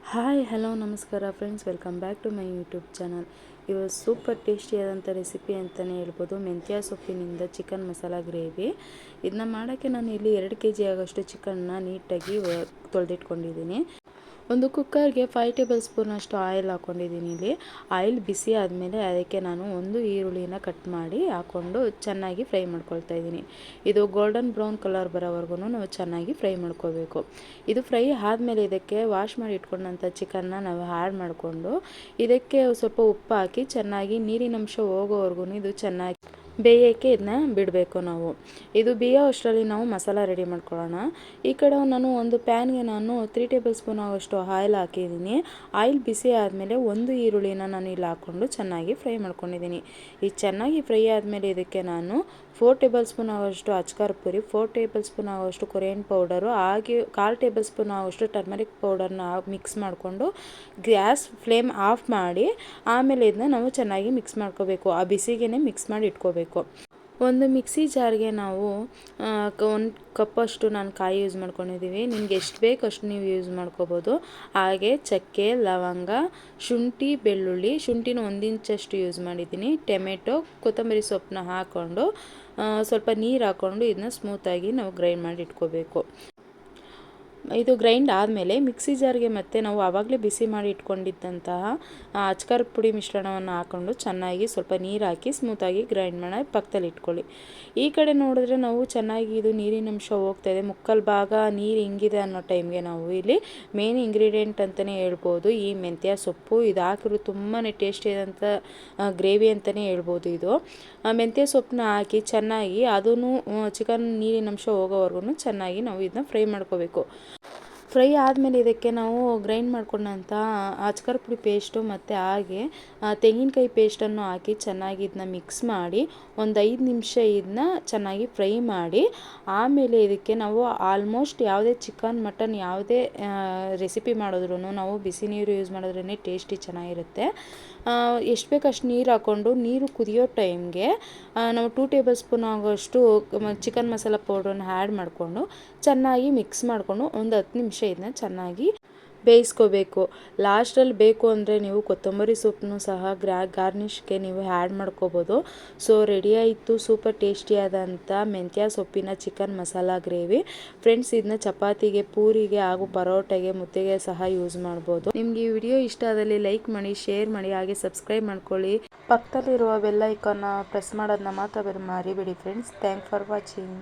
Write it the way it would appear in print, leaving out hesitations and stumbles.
Hi hello ನಮಸ್ಕಾರ friends, welcome back to my YouTube channel. ಇವಾಗ super ಟೇಸ್ಟಿಯಾದಂಥ recipe ಅಂತಲೇ ಹೇಳ್ಬೋದು. ಮೆಂತ್ಯ ಸೊಪ್ಪಿನಿಂದ ಚಿಕನ್ ಮಸಾಲ ಗ್ರೇವಿ. ಇದನ್ನ ಮಾಡೋಕ್ಕೆ ನಾನು ಇಲ್ಲಿ 2 kg ಆಗೋಷ್ಟು ಚಿಕನ್ನ ನೀಟಾಗಿ ತೊಳೆದಿಟ್ಕೊಂಡಿದ್ದೀನಿ. ಒಂದು ಕುಕ್ಕರ್ಗೆ 5 ಟೇಬಲ್ ಸ್ಪೂನಷ್ಟು ಆಯಿಲ್ ಹಾಕ್ಕೊಂಡಿದ್ದೀನಿ. ಇಲ್ಲಿ ಆಯಿಲ್ ಬಿಸಿ ಆದಮೇಲೆ ಅದಕ್ಕೆ ನಾನು ಒಂದು ಈರುಳ್ಳಿನ ಕಟ್ ಮಾಡಿ ಹಾಕ್ಕೊಂಡು ಚೆನ್ನಾಗಿ ಫ್ರೈ ಮಾಡ್ಕೊಳ್ತಾ ಇದ್ದೀನಿ. ಇದು ಗೋಲ್ಡನ್ ಬ್ರೌನ್ ಕಲರ್ ಬರೋವರೆಗೂ ನಾವು ಚೆನ್ನಾಗಿ ಫ್ರೈ ಮಾಡ್ಕೋಬೇಕು. ಇದು ಫ್ರೈ ಆದಮೇಲೆ ಇದಕ್ಕೆ ವಾಶ್ ಮಾಡಿ ಇಟ್ಕೊಂಡಂಥ ಚಿಕನ್ನ ನಾವು ಆ್ಯಡ್ ಮಾಡಿಕೊಂಡು ಇದಕ್ಕೆ ಸ್ವಲ್ಪ ಉಪ್ಪು ಹಾಕಿ ಚೆನ್ನಾಗಿ ನೀರಿನಂಶ ಹೋಗೋವರೆಗೂ ಇದು ಚೆನ್ನಾಗಿ ಬೇಯೋಕ್ಕೆ ಇದನ್ನ ಬಿಡಬೇಕು. ಇದು ಬೇಯೋ ಅಷ್ಟರಲ್ಲಿ ನಾವು ಮಸಾಲ ರೆಡಿ ಮಾಡ್ಕೊಳ್ಳೋಣ. ಈ ಕಡೆ ನಾನು ಒಂದು ಪ್ಯಾನ್ಗೆ 3 ಟೇಬಲ್ ಸ್ಪೂನ್ ಆಗೋಷ್ಟು ಆಯಿಲ್ ಹಾಕಿದ್ದೀನಿ. ಆಯಿಲ್ ಬಿಸಿ ಆದಮೇಲೆ ಒಂದು ಈರುಳ್ಳಿನ ನಾನು ಇಲ್ಲಿ ಹಾಕ್ಕೊಂಡು ಚೆನ್ನಾಗಿ ಫ್ರೈ ಮಾಡ್ಕೊಂಡಿದ್ದೀನಿ. ಈ ಚೆನ್ನಾಗಿ ಫ್ರೈ ಆದಮೇಲೆ ಇದಕ್ಕೆ ನಾನು 4 ಟೇಬಲ್ ಸ್ಪೂನ್ ಆಗೋಷ್ಟು ಅಚ್ಕಾರ್ ಪುರಿ, 4 ಟೇಬಲ್ ಸ್ಪೂನ್ ಆಗೋಷ್ಟು ಕೊರಿಯನ್ ಪೌಡರು, ಹಾಗೆ 1/4 ಟೇಬಲ್ ಸ್ಪೂನ್ ಆಗೋಷ್ಟು ಟರ್ಮರಿಕ್ ಪೌಡರ್ನ ಮಿಕ್ಸ್ ಮಾಡಿಕೊಂಡು ಗ್ಯಾಸ್ ಫ್ಲೇಮ್ ಆಫ್ ಮಾಡಿ ಆಮೇಲೆ ಇದನ್ನ ನಾವು ಚೆನ್ನಾಗಿ ಮಿಕ್ಸ್ ಮಾಡ್ಕೋಬೇಕು. ಆ ಬಿಸಿಗೆ ಮಿಕ್ಸ್ ಮಾಡಿ ಇಟ್ಕೋಬೇಕು. ಒಂದು ಮಿಕ್ಸಿ ಜಾರ್ಗೆ ನಾವು 1 ಕಪ್ಪಷ್ಟು ನಾನು ಕಾಯಿ ಯೂಸ್ ಮಾಡ್ಕೊಂಡಿದ್ದೀವಿ. ನಿಮ್ಗೆ ಎಷ್ಟು ಬೇಕು ಅಷ್ಟು ನೀವು ಯೂಸ್ ಮಾಡ್ಕೋಬೋದು. ಹಾಗೆ ಚಕ್ಕೆ, ಲವಂಗ, ಶುಂಠಿ, ಬೆಳ್ಳುಳ್ಳಿ, ಶುಂಠಿನ 1 ಇಂಚಷ್ಟು ಯೂಸ್ ಮಾಡಿದ್ದೀನಿ. ಟೊಮೆಟೊ, ಕೊತ್ತಂಬರಿ ಸೊಪ್ಪನ್ನ ಹಾಕ್ಕೊಂಡು ಸ್ವಲ್ಪ ನೀರು ಹಾಕ್ಕೊಂಡು ಇದನ್ನ ಸ್ಮೂತಾಗಿ ನಾವು ಗ್ರೈಂಡ್ ಮಾಡಿ ಇಟ್ಕೋಬೇಕು. ಇದು ಗ್ರೈಂಡ್ ಆದಮೇಲೆ ಮಿಕ್ಸಿ ಜಾರ್ಗೆ ಮತ್ತೆ ನಾವು ಆವಾಗಲೇ ಬಿಸಿ ಮಾಡಿ ಇಟ್ಕೊಂಡಿದ್ದಂತಹ ಅಚ್ಕಾರ್ ಪುಡಿ ಮಿಶ್ರಣವನ್ನು ಹಾಕ್ಕೊಂಡು ಚೆನ್ನಾಗಿ ಸ್ವಲ್ಪ ನೀರು ಹಾಕಿ ಸ್ಮೂತಾಗಿ ಗ್ರೈಂಡ್ ಮಾಡಿ ಪಕ್ಕದಲ್ಲಿ ಇಟ್ಕೊಳ್ಳಿ. ಈ ಕಡೆ ನೋಡಿದ್ರೆ ನಾವು ಚೆನ್ನಾಗಿ ಇದು ನೀರಿನಂಶ ಹೋಗ್ತಾಯಿದೆ, ಮುಕ್ಕಾಲು ಭಾಗ ನೀರು ಹಿಂಗಿದೆ ಅನ್ನೋ ಟೈಮ್ಗೆ ನಾವು ಇಲ್ಲಿ ಮೇನ್ ಇಂಗ್ರೀಡಿಯೆಂಟ್ ಅಂತಲೇ ಹೇಳ್ಬೋದು ಈ ಮೆಂತ್ಯ ಸೊಪ್ಪು. ಇದು ಹಾಕಿರೋ ತುಂಬಾ ಟೇಸ್ಟಿಯಾದಂಥ ಗ್ರೇವಿ ಅಂತಲೇ ಹೇಳ್ಬೋದು. ಇದು ಮೆಂತ್ಯ ಸೊಪ್ಪನ್ನ ಹಾಕಿ ಚೆನ್ನಾಗಿ ಅದನ್ನು ಚಿಕನ್ ನೀರಿನಂಶ ಹೋಗೋವರೆಗೂ ಚೆನ್ನಾಗಿ ನಾವು ಇದನ್ನ ಫ್ರೈ ಮಾಡ್ಕೋಬೇಕು. ಫ್ರೈ ಆದಮೇಲೆ ಇದಕ್ಕೆ ನಾವು ಗ್ರೈಂಡ್ ಮಾಡ್ಕೊಂಡಂಥ ಅಚ್ಕಾರ್ ಪುಡಿ ಪೇಸ್ಟು ಮತ್ತು ಹಾಗೆ ತೆಂಗಿನಕಾಯಿ ಪೇಸ್ಟನ್ನು ಹಾಕಿ ಚೆನ್ನಾಗಿ ಇದನ್ನ ಮಿಕ್ಸ್ ಮಾಡಿ ಒಂದು 5 ನಿಮಿಷ ಇದನ್ನ ಚೆನ್ನಾಗಿ ಫ್ರೈ ಮಾಡಿ ಆಮೇಲೆ ಇದಕ್ಕೆ ನಾವು ಆಲ್ಮೋಸ್ಟ್ ಯಾವುದೇ ಚಿಕನ್ ಮಟನ್ ಯಾವುದೇ ರೆಸಿಪಿ ಮಾಡಿದ್ರೂ ನಾವು ಬಿಸಿ ನೀರು ಯೂಸ್ ಮಾಡಿದ್ರೇ ಟೇಸ್ಟಿ ಚೆನ್ನಾಗಿರುತ್ತೆ. ಎಷ್ಟು ಬೇಕು ಅಷ್ಟು ನೀರು ಹಾಕ್ಕೊಂಡು ನೀರು ಕುದಿಯೋ ಟೈಮ್ಗೆ ನಾವು 2 ಟೇಬಲ್ ಸ್ಪೂನ್ ಆಗೋಷ್ಟು ಚಿಕನ್ ಮಸಾಲ ಪೌಡ್ರನ್ನ ಆ್ಯಡ್ ಮಾಡಿಕೊಂಡು ಚೆನ್ನಾಗಿ ಮಿಕ್ಸ್ ಮಾಡಿಕೊಂಡು ಒಂದು 10 ನಿಮಿಷ ಇದನ್ನ ಚೆನ್ನಾಗಿ ಬೇಯಿಸ್ಕೋಬೇಕು. ಲಾಸ್ಟಲ್ಲಿ ಬೇಕು ಅಂದರೆ ನೀವು ಕೊತ್ತಂಬರಿ ಸೊಪ್ಪನ್ನು ಸಹ ಗಾರ್ನಿಷ್ಗೆ ನೀವು ಆ್ಯಡ್ ಮಾಡ್ಕೋಬೋದು. ಸೊ ರೆಡಿ ಆಯಿತು ಸೂಪರ್ ಟೇಸ್ಟಿಯಾದಂಥ ಮೆಂತ್ಯ ಸೊಪ್ಪಿನ ಚಿಕನ್ ಮಸಾಲ ಗ್ರೇವಿ. ಫ್ರೆಂಡ್ಸ್, ಇದನ್ನ ಚಪಾತಿಗೆ, ಪೂರಿಗೆ ಹಾಗೂ ಪರೋಟಗೆ, ಮುದ್ದೆಗೆ ಸಹ ಯೂಸ್ ಮಾಡ್ಬೋದು. ನಿಮಗೆ ಈ ವಿಡಿಯೋ ಇಷ್ಟ ಆದಲ್ಲಿ ಲೈಕ್ ಮಾಡಿ, ಶೇರ್ ಮಾಡಿ, ಹಾಗೆ ಸಬ್ಸ್ಕ್ರೈಬ್ ಮಾಡ್ಕೊಳ್ಳಿ. ಪಕ್ಕದಲ್ಲಿರುವ ಬೆಲ್ ಐಕಾನ್ನ ಪ್ರೆಸ್ ಮಾಡೋದನ್ನ ಮಾತ್ರ ಮರಿಬೇಡಿ ಫ್ರೆಂಡ್ಸ್. Thank for watching.